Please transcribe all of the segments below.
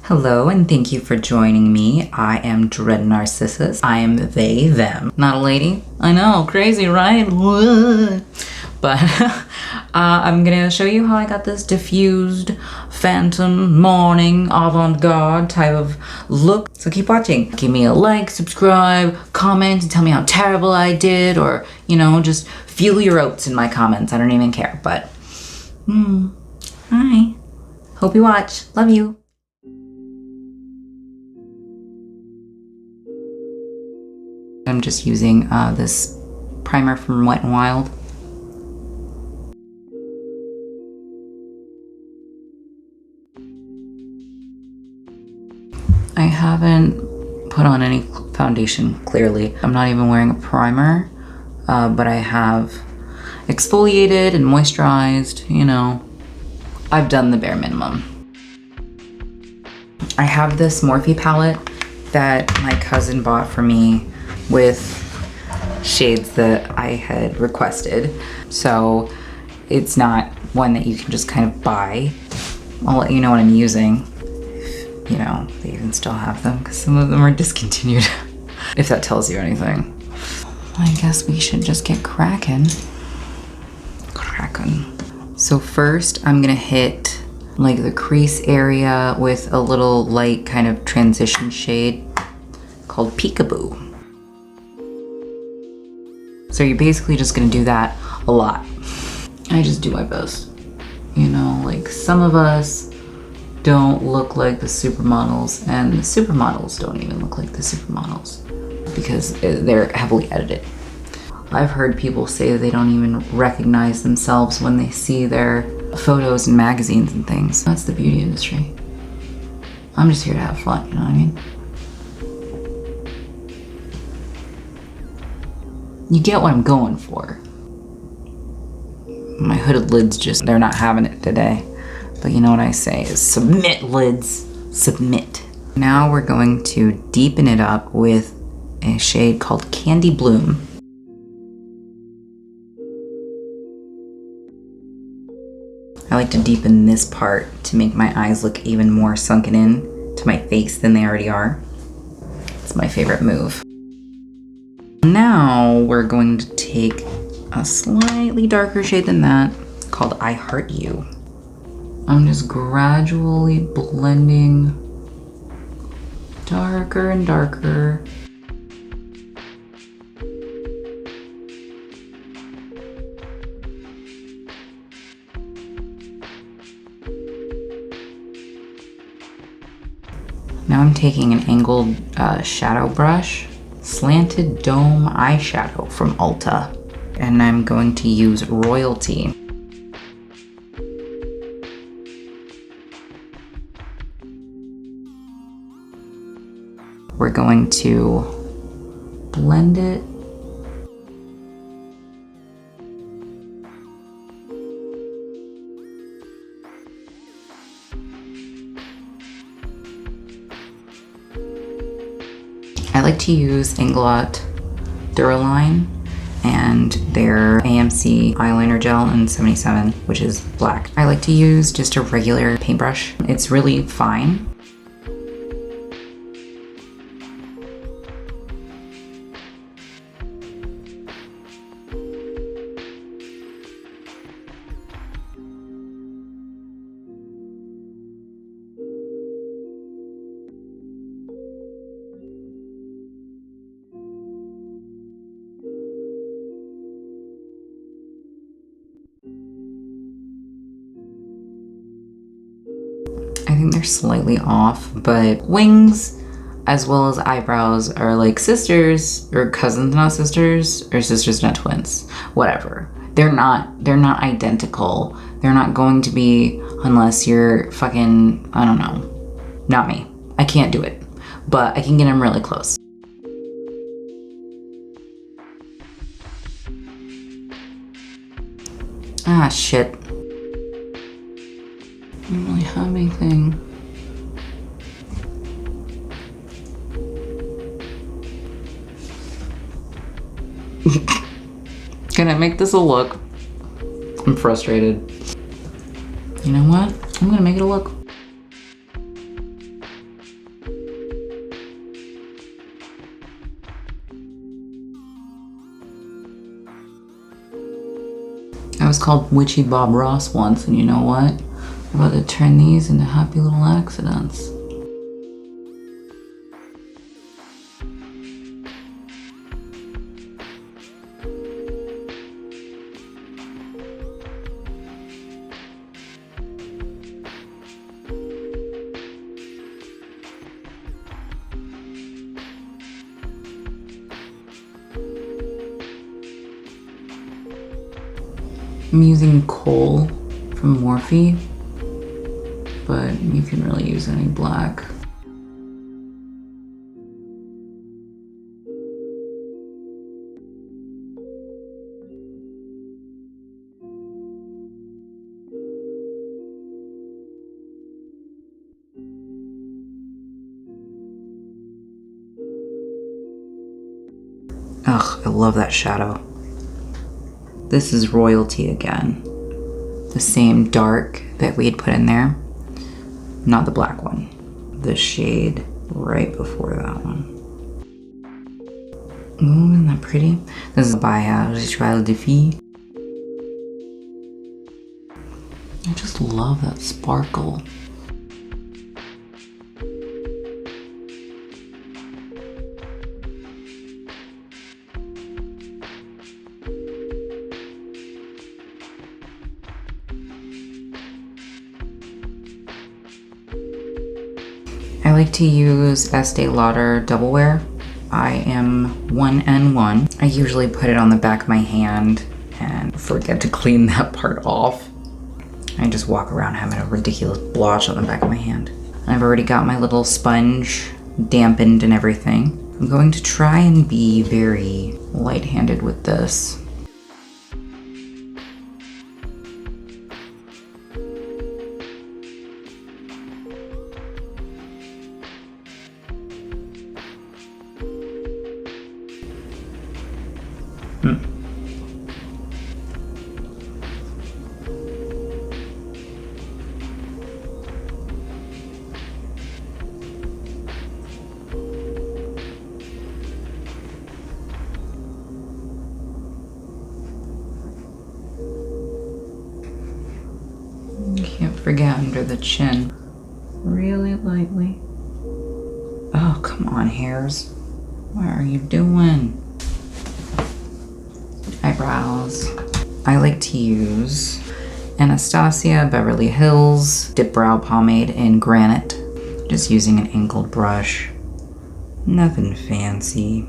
Hello and thank you for joining me. I am Dread Narcissus. I am they, them. Not a lady? I know, crazy, right? What? But I'm gonna show you how I got this diffused phantom morning avant-garde type of look. So keep watching. Give me a like, subscribe, comment, and tell me how terrible I did, or, you know, just feel your oats in my comments. I don't even care, but hi. Hope you watch. Love you. I'm just using this primer from Wet n Wild. I haven't put on any foundation, clearly. I'm not even wearing a primer, but I have exfoliated and moisturized, you know. I've done the bare minimum. I have this Morphe palette that my cousin bought for me with shades that I had requested. So it's not one that you can just kind of buy. I'll let you know what I'm using. You know, they even still have them because some of them are discontinued. If that tells you anything. I guess we should just get cracking. So first I'm gonna hit like the crease area with a little light kind of transition shade called Peekaboo. So you're basically just gonna do that a lot. I just do my best. You know, like some of us don't look like the supermodels, and the supermodels don't even look like the supermodels because they're heavily edited. I've heard people say that they don't even recognize themselves when they see their photos in magazines and things. That's the beauty industry. I'm just here to have fun, you know what I mean? You get what I'm going for. My hooded lids just, they're not having it today. But you know what I say is submit, lids, submit. Now we're going to deepen it up with a shade called Candy Bloom. I like to deepen this part to make my eyes look even more sunken in to my face than they already are. It's my favorite move. Now we're going to take a slightly darker shade than that called I Heart You. I'm just gradually blending darker and darker. Now I'm taking an angled shadow brush, Slanted Dome eyeshadow from Ulta, and I'm going to use Royalty. We're going to blend it. I like to use Inglot Duraline and their AMC eyeliner gel in 77, which is black. I like to use just a regular paintbrush. It's really fine. I think they're slightly off, but wings as well as eyebrows are like sisters or cousins, not sisters, or sisters, not twins, whatever. They're not identical. They're not going to be unless you're fucking, I don't know, not me. I can't do it, but I can get them really close. Ah, shit. I don't really have anything. Can I make this a look? I'm frustrated. You know what? I'm gonna make it a look. I was called Witchy Bob Ross once, and you know what? I'm about to turn these into happy little accidents. I'm using Kohl from Morphe, but you can really use any black. Ugh, I love that shadow. This is Royalty again. The same dark that we had put in there. Not the black one. The shade right before that one. Ooh, isn't that pretty? This is by Rituel de Fille. I just love that sparkle. I like to use Estee Lauder Double Wear. I am 1N1. I usually put it on the back of my hand and forget to clean that part off. I just walk around having a ridiculous blotch on the back of my hand. I've already got my little sponge dampened and everything. I'm going to try and be very light-handed with this. Can't forget under the chin. Really lightly. Oh, come on, hairs. What are you doing? Eyebrows. I like to use Anastasia Beverly Hills Dipbrow Pomade in Granite. Just using an angled brush. Nothing fancy.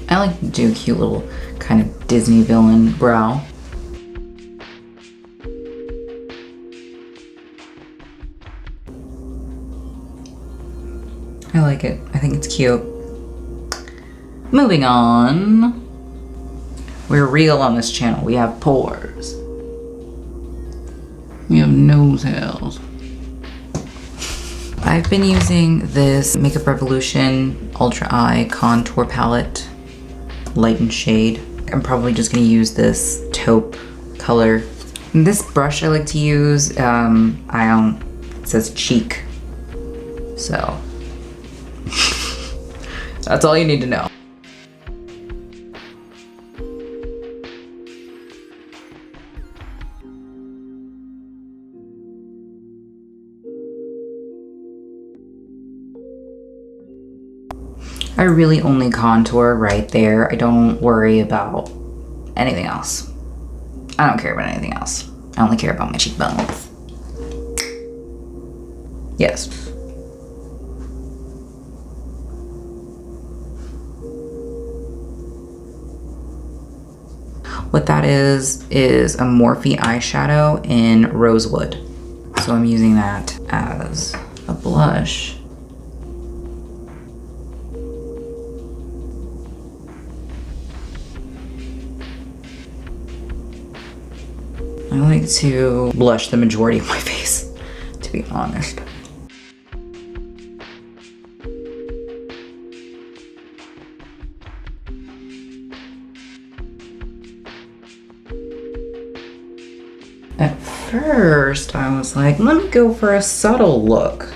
I like to do a cute little kind of Disney villain brow. I like it. I think it's cute. Moving on. We're real on this channel. We have pores. We have nose hairs. I've been using this Makeup Revolution Ultra Eye Contour Palette. Light and shade. I'm probably just gonna use this taupe color. And this brush I like to use, it says cheek. So, that's all you need to know. I really only contour right there. I don't worry about anything else. I don't care about anything else. I only care about my cheekbones. Yes. What that is a Morphe eyeshadow in Rosewood. So I'm using that as a blush. I like to blush the majority of my face, to be honest. At first, I was like, let me go for a subtle look.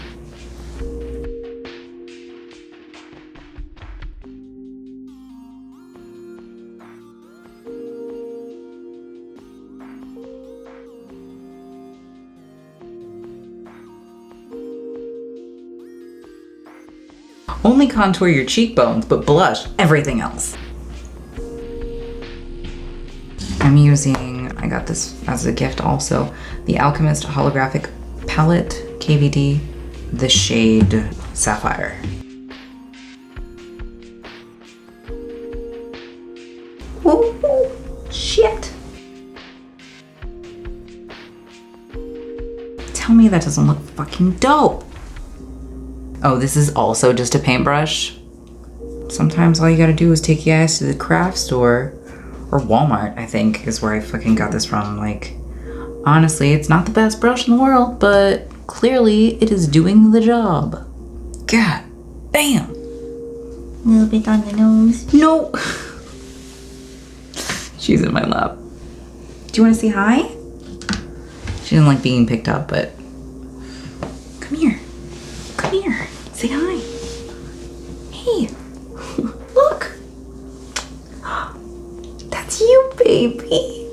Only contour your cheekbones, but blush everything else. I'm using, I got this as a gift also, the Alchemist Holographic Palette KVD, the shade Saphyre. Ooh, shit. Tell me that doesn't look fucking dope. Oh, this is also just a paintbrush. Sometimes all you gotta do is take your ass to the craft store, or Walmart, I think, is where I fucking got this from. Like, honestly, it's not the best brush in the world, but clearly it is doing the job. God damn. A little bit on the nose. No. She's in my lap. Do you want to say hi? She doesn't like being picked up, but come here. Come here. Say hi. Hey. Look. That's you, baby.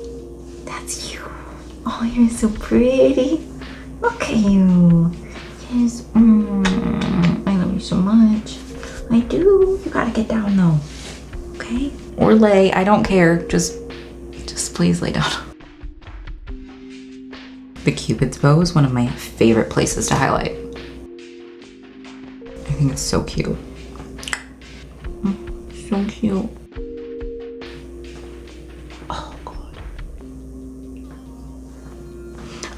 That's you. Oh, you're so pretty. Look at you. Yes. I love you so much. I do. You gotta get down though. Okay? Or lay. I don't care. Just please lay down. The Cupid's bow is one of my favorite places to highlight. I think it's so cute. So cute. Oh God.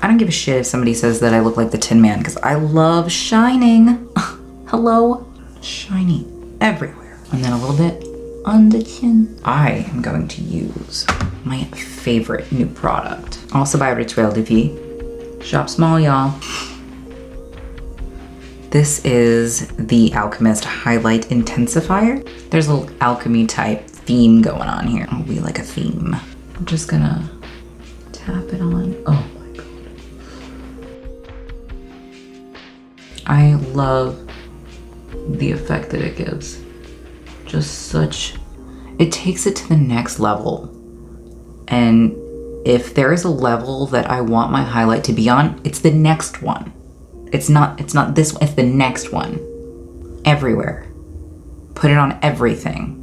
I don't give a shit if somebody says that I look like the Tin Man, because I love shining. Hello? Shiny everywhere. And then a little bit on the chin. I am going to use my favorite new product. Also by Rituel de Fille. Shop small, y'all. This is the Alchemist Highlight Intensifier. There's a little alchemy type theme going on here. It'll be like a theme. I'm just gonna tap it on. Oh my God. I love the effect that it gives. Just such, it takes it to the next level. And if there is a level that I want my highlight to be on, it's the next one. It's not this one, it's the next one. Everywhere. Put it on everything.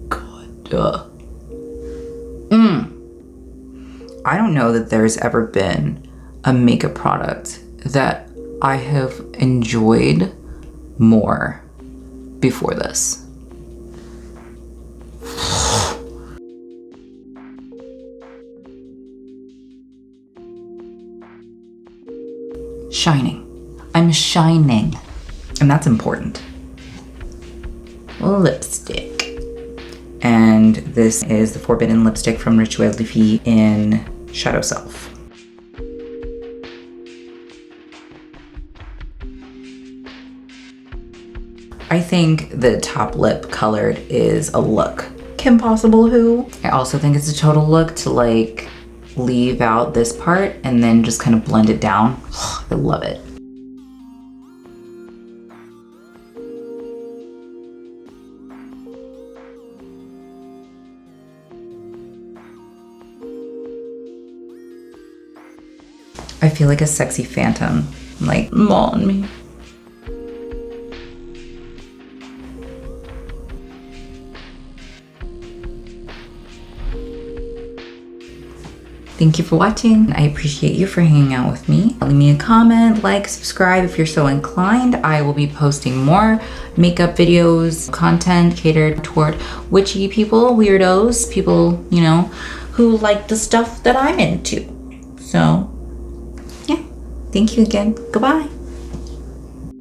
God. I don't know that there's ever been a makeup product that I have enjoyed more before this. Shining. I'm shining. And that's important. Lipstick. And this is the Forbidden Lipstick from Rituel de Fille in Shadow Self. I think the top lip colored is a look. Kim Possible who? I also think it's a total look to like leave out this part and then just kind of blend it down. I love it. I feel like a sexy phantom, like, on me. Thank you for watching. I appreciate you for hanging out with me. Leave me a comment, like, subscribe if you're so inclined. I will be posting more makeup videos, content catered toward witchy people, weirdos, people, you know, who like the stuff that I'm into. So, yeah, thank you again. Goodbye.